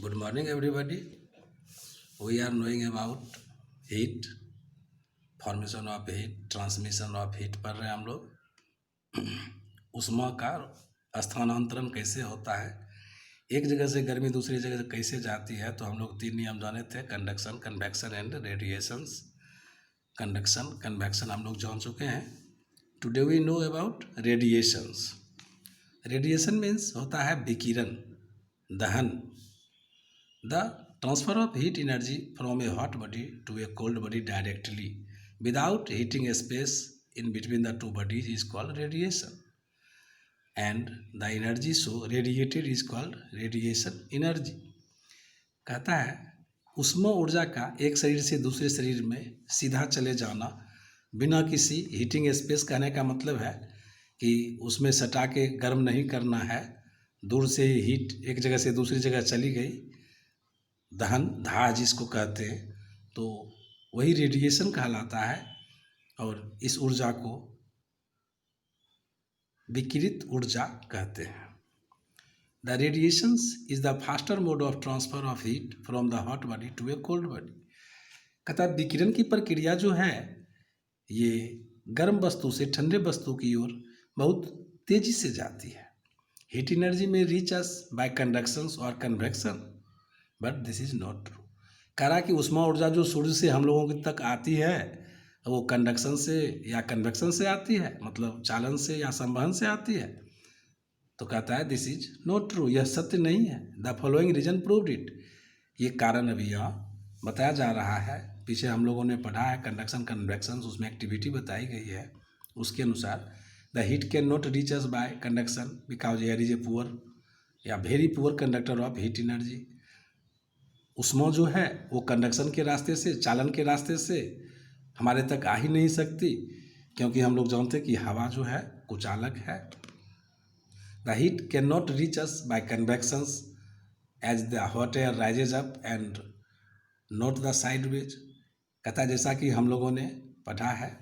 Good morning, everybody. We are knowing about heat, formation of heat, transmission of heat पढ़ रहे हैं हम लोग। ऊष्मा का स्थानांतरण कैसे होता है, एक जगह से गर्मी दूसरी जगह कैसे जाती है। तो हम लोग 3 नियम जाने थे, conduction, convection and radiations. Conduction, convection हम लोग जान चुके हैं। Today we know about radiations. Radiation means होता है विकिरण, दहन। The transfer of heat energy from a hot body to a cold body directly without heating a space in between the two bodies is called radiation. And the energy so radiated is called radiation energy. कहता है ऊष्मा ऊर्जा का एक शरीर से दूसरे शरीर में सीधा चले जाना बिना किसी हीटिंग स्पेस। कहने का मतलब है कि उसमें सटा के गर्म नहीं करना है, दूर से ही हीट एक जगह से दूसरी जगह चली गई, दहन, दाह जिसको कहते हैं, तो वही रेडिएशन कहलाता है। और इस ऊर्जा को विकिरित ऊर्जा कहते हैं। The radiations is the faster mode of transfer of heat from the hot body to a cold body. कहता है विकिरण की प्रक्रिया जो है ये गर्म वस्तु से ठंडे वस्तु की ओर बहुत तेजी से जाती है। हीट एनर्जी में रीच अस बाय कंडक्शंस और convection, but this is not true. कह रहा कि ऊष्मा ऊर्जा जो सूर्य से हम लोगों तक आती है वो कंडक्शन से या कन्वेक्शन से आती है, मतलब चालन से या संवहन से आती है। तो कहता है दिस इज नॉट ट्रू, यह सत्य नहीं है। The following reason proved it. ये कारण अभी यहाँ बताया जा रहा है। पीछे हम लोगों ने पढ़ा है कंडक्शन कन्वेक्शन, उसमें एक्टिविटी बताई गई है। उसके अनुसार the heat can not reach us by conduction because air is a poor या very poor conductor of heat energy. ऊष्मा जो है वो कंडक्शन के रास्ते से, चालन के रास्ते से हमारे तक आ ही नहीं सकती, क्योंकि हम लोग जानते हैं कि हवा जो है कुचालक है। The heat can not reach us by convections as the hot air rises up and not the sideways. कहता है जैसा कि हम लोगों ने पढ़ा है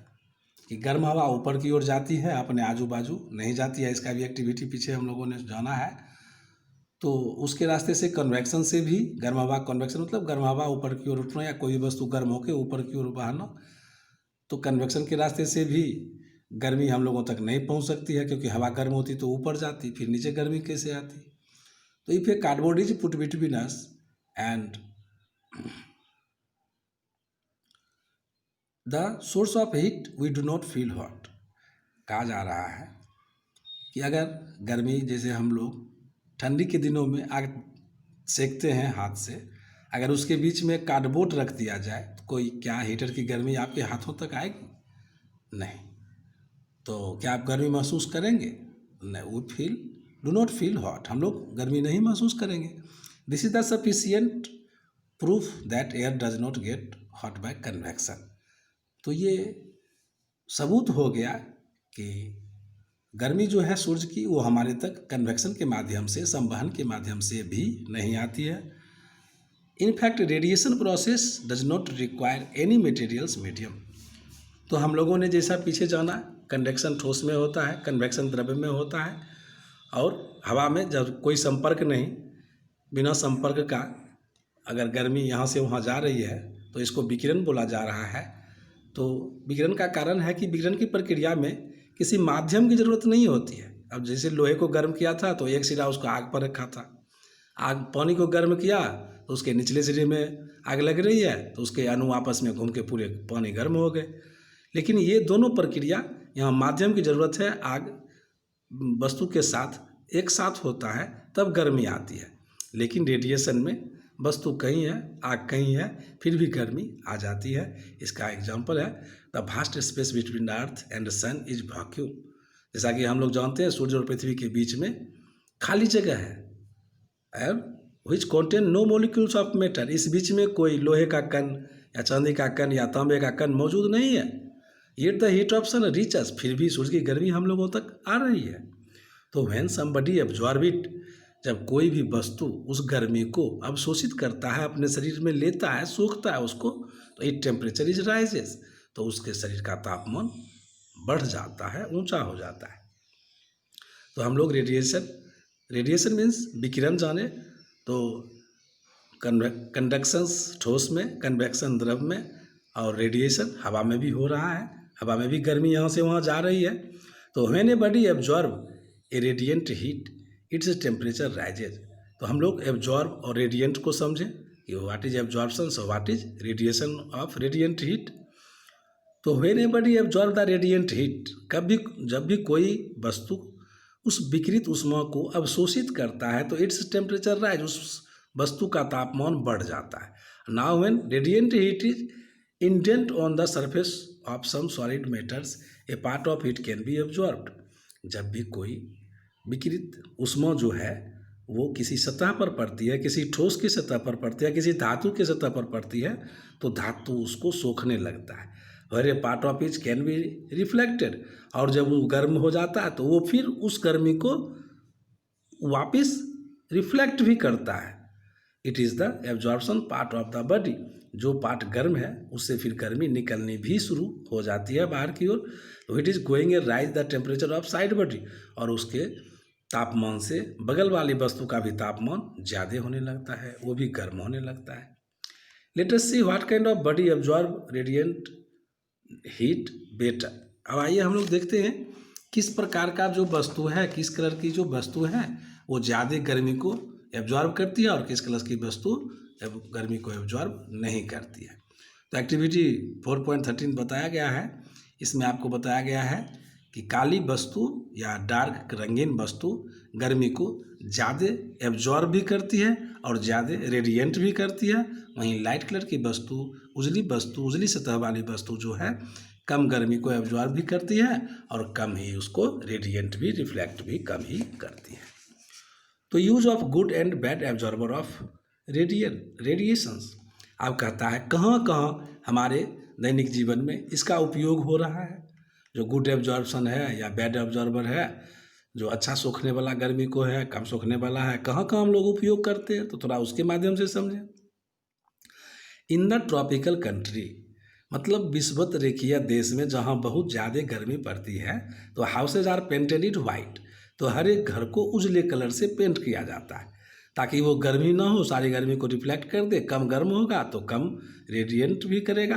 कि गर्म हवा ऊपर की ओर जाती है, अपने आजू बाजू नहीं जाती है। इसका भी एक्टिविटी पीछे हम लोगों ने जाना है। तो उसके रास्ते से कन्वेक्शन से भी गर्म हवा, कन्वेक्शन मतलब गर्म हवा ऊपर की ओर उठना या कोई वस्तु गर्म होकर ऊपर की ओर बहना। तो कन्वेक्शन के रास्ते से भी गर्मी हम लोगों तक नहीं पहुंच सकती है, क्योंकि हवा गर्म होती तो ऊपर जाती, फिर नीचे गर्मी कैसे आती। तो if a cardboard is put between us and the source of heat we do not feel hot. कहा जा रहा है कि अगर गर्मी, जैसे हम लोग ठंडी के दिनों में आग सेकते हैं हाथ से, अगर उसके बीच में कार्डबोर्ड रख दिया जाए तो कोई क्या हीटर की गर्मी आपके हाथों तक आएगी? नहीं। तो क्या आप गर्मी महसूस करेंगे? नहीं। We do not feel hot, हम लोग गर्मी नहीं महसूस करेंगे। This is the sufficient proof that air does not get hot by convection. तो ये सबूत हो गया कि गर्मी जो है सूर्य की वो हमारे तक कन्वेक्शन के माध्यम से, संवहन के माध्यम से भी नहीं आती है। In fact radiation process does not require any materials medium. तो हम लोगों ने जैसा पीछे जाना, कंडक्शन ठोस में होता है, कन्वेक्शन द्रव्य में होता है, और हवा में जब कोई संपर्क नहीं, बिना संपर्क का अगर गर्मी यहाँ से वहाँ जा रही है तो इसको विकिरण बोला जा रहा है। तो विकिरण का कारण है कि विकिरण की प्रक्रिया में किसी माध्यम की ज़रूरत नहीं होती है। अब जैसे लोहे को गर्म किया था तो एक सिरा उसको आग पर रखा था, आग पानी को गर्म किया तो उसके निचले सिरे में आग लग रही है, तो उसके अणु आपस में घूम के पूरे पानी गर्म हो गए। लेकिन ये दोनों प्रक्रिया, यहाँ माध्यम की ज़रूरत है, आग वस्तु के साथ एक साथ होता है तब गर्मी आती है। लेकिन रेडिएशन में वस्तु कहीं है, आग कहीं है, फिर भी गर्मी आ जाती है। इसका एग्जाम्पल है the vast space between the earth and the sun is vacuum. जैसा कि हम लोग जानते हैं सूर्य और पृथ्वी के बीच में खाली जगह है, and which contain no molecules of matter. इस बीच में कोई लोहे का कण या चांदी का कण या तांबे का कण मौजूद नहीं है। Yet the heat of sun reach us, फिर भी सूर्य की गर्मी हम लोगों तक आ रही है। तो व्हेन समबडी एब्जॉर्ब इट, जब कोई भी वस्तु उस गर्मी को अवशोषित करता है, अपने शरीर में लेता है, सोखता है उसको, तो इट टेम्परेचर इज राइजेस, तो उसके शरीर का तापमान बढ़ जाता है, ऊंचा हो जाता है। तो हम लोग रेडिएशन मीन्स विकिरण जाने। तो कंडक्शंस ठोस में, कन्वेक्शन द्रव में, और रेडिएशन हवा में भी हो रहा है। हवा में भी गर्मी यहाँ से वहाँ जा रही है। तो when a body absorb a radiant heat its temperature rises. तो हम लोग एब्जॉर्ब और रेडिएंट को समझें कि what is absorption, so what is radiation of radiant heat. तो when a body absorb the radiant heat, जब भी कोई वस्तु उस विकिरित ऊष्मा को अवशोषित करता है तो इट्स टेम्परेचर राइज, उस वस्तु का तापमान बढ़ जाता है। Now when radiant heat is indent on the surface of some solid matters a part of it can be absorbed. जब भी कोई विकिरित ऊष्मा जो है वो किसी सतह पर पड़ती है, किसी ठोस की सतह पर पड़ती है, किसी धातु की सतह पर पड़ती है, तो धातु उसको सोखने लगता है। Where a part of it can be reflected, और जब वो गर्म हो जाता है तो वो फिर उस गर्मी को वापस रिफ्लेक्ट भी करता है। It is the absorption part of the body. जो पार्ट गर्म है उससे फिर गर्मी निकलनी भी शुरू हो जाती है बाहर की ओर। तो it is going A rise the temperature of side body, और उसके तापमान से बगल वाली वस्तु का भी तापमान ज़्यादा होने लगता है, वो भी गर्म होने लगता है। Let us see what kind of body absorb radiant heat better. अब आइए हम लोग देखते हैं किस प्रकार का जो वस्तु है, किस कलर की जो वस्तु है वो ज़्यादा गर्मी को एब्जॉर्ब करती है और किस कलर की वस्तु गर्मी को एब्जॉर्ब नहीं करती है। तो एक्टिविटी 4.13 बताया गया है। इसमें आपको बताया गया है कि काली वस्तु या डार्क रंगीन वस्तु गर्मी को ज़्यादा एब्जॉर्ब भी करती है और ज़्यादा रेडिएंट भी करती है। वहीं लाइट कलर की वस्तु, उजली सतह वाली वस्तु जो है कम गर्मी को एब्जॉर्ब भी करती है और कम ही उसको रेडिएंट भी, रिफ्लेक्ट भी कम ही करती है। तो use of good and bad absorber of radiations. अब कहता है कहाँ कहाँ हमारे दैनिक जीवन में इसका उपयोग हो रहा है। जो गुड एब्जॉर्प्शन है या बैड एब्जॉर्बर है, जो अच्छा सोखने वाला गर्मी को है, कम सोखने वाला है, कहाँ कहाँ हम लोग उपयोग करते हैं, तो थोड़ा उसके माध्यम से समझें। इन द ट्रॉपिकल कंट्री, मतलब विषुवत रेखीय देश में जहाँ बहुत ज़्यादा गर्मी पड़ती है, तो houses are painted in white. तो हर एक घर को उजले कलर से पेंट किया जाता है ताकि वो गर्मी ना हो, सारी गर्मी को रिफ्लेक्ट कर दे। कम गर्म होगा तो कम रेडिएंट भी करेगा,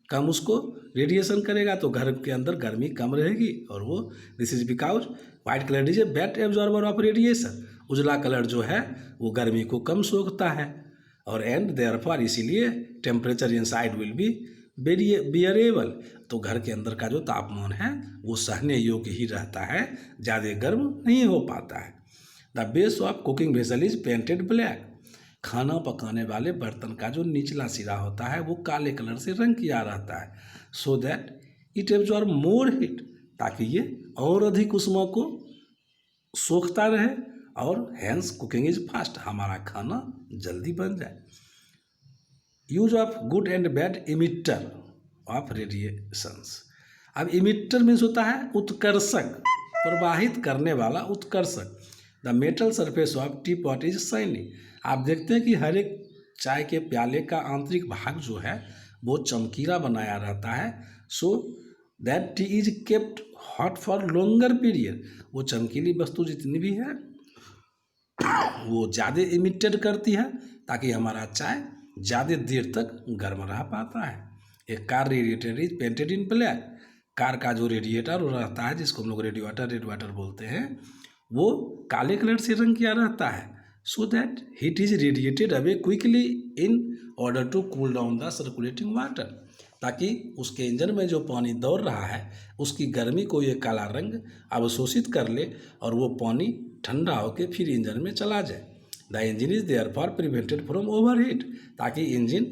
कम उसको रेडिएशन करेगा, तो घर के अंदर गर्मी कम रहेगी। और वो this is because white colour is a best absorber of radiation. उजला कलर जो है वो गर्मी को कम सोखता है और एंड देयरफॉर इसीलिए temperature inside will be bearable. तो घर के अंदर का जो तापमान है वो सहने योग्य ही रहता है, ज़्यादा गर्म नहीं हो पाता है। The base of cooking vessel is painted black. खाना पकाने वाले बर्तन का जो निचला सिरा होता है वो काले कलर से रंग किया रहता है, so that it absorb more heat, ताकि ये और अधिक ऊष्मा को सोखता रहे और हैंस कुकिंग इज फास्ट, हमारा खाना जल्दी बन जाए। Use of good and bad emitter of radiations. अब इमिटर मीन्स होता है उत्कर्षक, प्रवाहित करने वाला उत्कर्षक। The metal surface of teapot is shiny. आप देखते हैं कि हर एक चाय के प्याले का आंतरिक भाग जो है वो चमकीला बनाया रहता है, so that T is kept hot for longer period. वो चमकीली वस्तु जितनी भी है वो ज़्यादा इमिटेड करती है ताकि हमारा चाय ज़्यादा देर तक गर्म रह पाता है। एक car radiator is painted in black. Car का जो रेडिएटर रहता है जिसको हम लोग रेड वाटर बोलते हैं, वो काले कलर से रंग किया रहता है, so that heat is radiated away quickly in order to cool down the circulating water. ताकि उसके इंजन में जो पानी दौड़ रहा है उसकी गर्मी को ये काला रंग अवशोषित कर ले और वो पानी ठंडा होकर फिर इंजन में चला जाए। The engine is therefore prevented from overheat, ताकि इंजन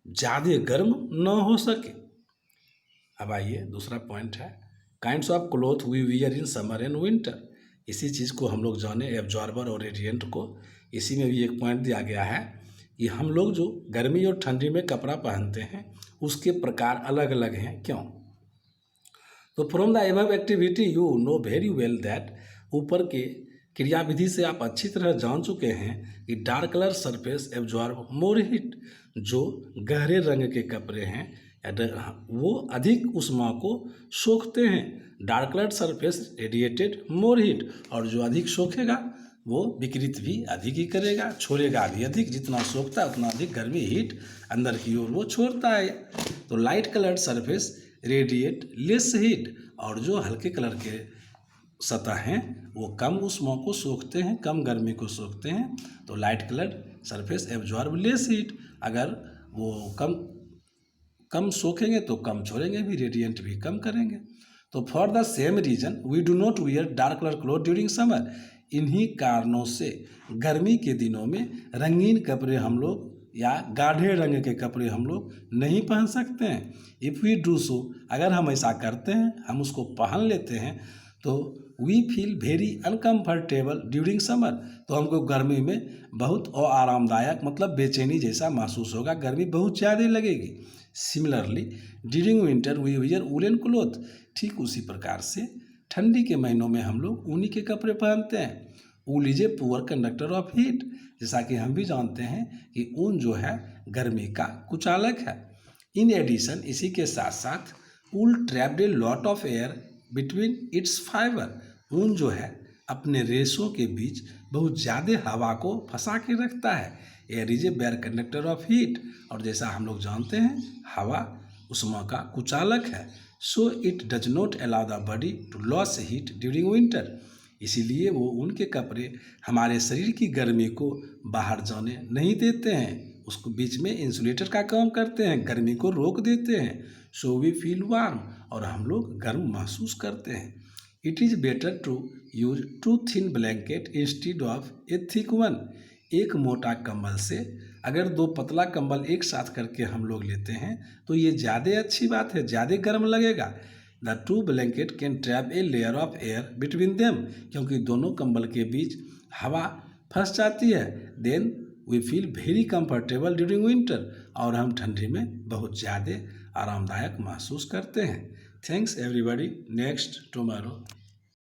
ज़्यादा गर्म न हो सके। अब आइए दूसरा पॉइंट है kinds of cloth we wear in summer and winter. इसी चीज़ को हम लोग जाने, एब्जॉर्बर और रेडिएंट को। इसी में भी एक पॉइंट दिया गया है कि हम लोग जो गर्मी और ठंडी में कपड़ा पहनते हैं उसके प्रकार अलग अलग हैं, क्यों? तो from the above activity you know very well that, ऊपर के क्रियाविधि से आप अच्छी तरह जान चुके हैं कि dark colour surface absorb more heat. जो गहरे रंग के कपड़े हैं वो अधिक ऊष्मा को सोखते हैं। Dark colour surface radiated more heat, और जो अधिक सोखेगा वो विकृत भी अधिक ही करेगा, छोड़ेगा भी अधिक। जितना सोखता है उतना अधिक गर्मी हीट अंदर की ओर वो छोड़ता है। तो light coloured surface radiate less heat, और जो हल्के कलर के सतह हैं वो कम ऊष्मा को सोखते हैं, कम गर्मी को सोखते हैं। तो light coloured surface absorb less heat, अगर वो कम सोखेंगे तो कम छोड़ेंगे भी, रेडिएंट भी कम करेंगे। तो for the same reason we do not wear dark colour cloth during summer. इन्हीं कारणों से गर्मी के दिनों में रंगीन कपड़े हम लोग या गाढ़े रंग के कपड़े हम लोग नहीं पहन सकते हैं। इफ़ वी डू सो, अगर हम ऐसा करते हैं, हम उसको पहन लेते हैं, तो we feel very uncomfortable during summer. तो हमको गर्मी में बहुत आरामदायक मतलब बेचैनी जैसा महसूस होगा, गर्मी बहुत ज़्यादा लगेगी। Similarly during winter we wear woollen cloth. ठीक उसी प्रकार से ठंडी के महीनों में हम लोग ऊनी के कपड़े पहनते हैं। Wool is a poor conductor of heat, जैसा कि हम भी जानते हैं कि ऊन जो है गर्मी का कुचालक है। इन एडिशन, इसी के साथ साथ wool trapped a lot of air between its fibre. ऊन जो है अपने रेशों के बीच बहुत ज़्यादा हवा को फंसा के रखता है। Air is a bare conductor of heat, और जैसा हम लोग जानते हैं हवा उष्मा का कुचालक है। So it does not allow the body to loss heat during winter. इसीलिए वो उनके कपड़े हमारे शरीर की गर्मी को बाहर जाने नहीं देते हैं, उसको बीच में इंसुलेटर का काम करते हैं, गर्मी को रोक देते हैं। सो वी फील वार्म, और हम लोग गर्म महसूस करते हैं। It is better to use two thin blanket instead of a thick one. एक मोटा कंबल से अगर दो पतला कंबल एक साथ करके हम लोग लेते हैं तो ये ज़्यादा अच्छी बात है, ज़्यादा गर्म लगेगा। The two blanket can trap a layer of air between them, क्योंकि दोनों कंबल के बीच हवा फंस जाती है। Then we feel very comfortable during winter, और हम ठंडी में बहुत ज़्यादा आरामदायक महसूस करते हैं। Thanks everybody, next tomorrow.